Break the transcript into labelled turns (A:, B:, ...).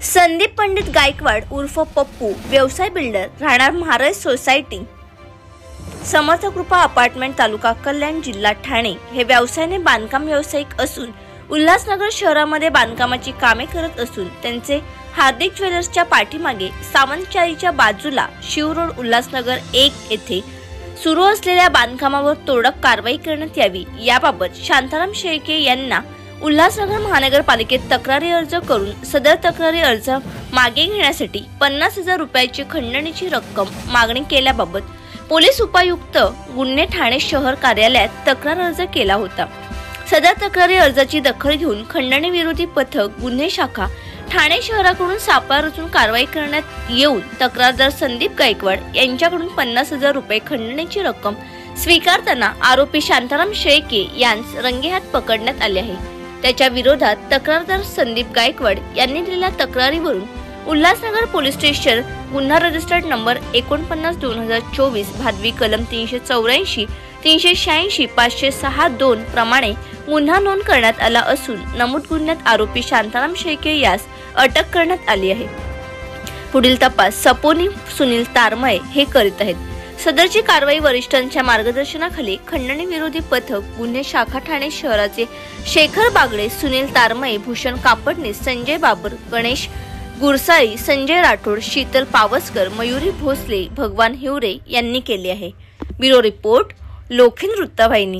A: संदीप पंडित गायकवाड उर्फ पप्पू, व्यवसाय बिल्डर, राहणार महाराज सोसायटी, समर्थ कृपा अपार्टमेंट, तालुका कल्याण, जिल्हा ठाणे हे व्यवसायाने बांधकाम व्यावसायिक असून उल्हासनगर शहरामध्ये बांधकामाची कामे करत असून त्यांचे हार्दिक ज्वेलर्सच्या पाठीमागे सावंतचाळीच्या बाजूला शिव रोड उल्हासनगर 1 येथे सुरू असलेल्या बांधकामावर तोडक कारवाई करण्यात यावी याबाबत शांताराम शेळके यांना उल्हासनगर महानगरपालिकेत तक्रारी अर्ज करून सदर तक्रारी अर्ज मागे घेण्यासाठी 50,000 रुपयाची खंडणीची रक्कम मागणी केल्याबाबत पोलीस उपायुक्त गुन्हे ठाणे शहर कार्यालयात तक्रार अर्ज केला होता। सदर तक्रारी अर्जाची दखल घेऊन खंडणी विरोधी पथक गुन्हे शाखा ठाणे शहराकडून सापळा रचून कारवाई करण्यात येऊन तक्रारदार संदीप गायकवाड यांच्याकडून 50,000 रुपये खंडणीची रक्कम स्वीकारताना आरोपी शांताराम शेळके यांस रंगेहात पकडण्यात आले आहे। त्याच्या विरोधात तक्रारदार संदीप गायकवाड यांनी दिलेल्या तक्रारीवरून उल्हासनगर पोलीस स्टेशन गुन्हा रजिस्टर्ड नंबर 49/2024 भादवी कलम 384, 386, 506(2) प्रमाणे गुन्हा नोंद करण्यात आला असून नमूद गुन्ह्यात आरोपी शांताराम शेळके यास अटक करण्यात आली आहे। पुढील तपास सपोनी सुनील तारमळे हे करीत आहेत। सदरची कारवाई वरिष्ठांच्या मार्गदर्शनाखाली खंडणी विरोधी पथक गुन्हे शाखा ठाणे शहराचे शेखर बागडे, सुनील तारमळे, भूषण कापडनीस, संजय बाबर, गणेश गुरसाळी, संजय राठोड, शीतल पावसकर, मयुरी भोसले, भगवान हिवरे यांनी केले आहे। ब्युरो रिपोर्ट, लोखिन वृत्तवाहिनी।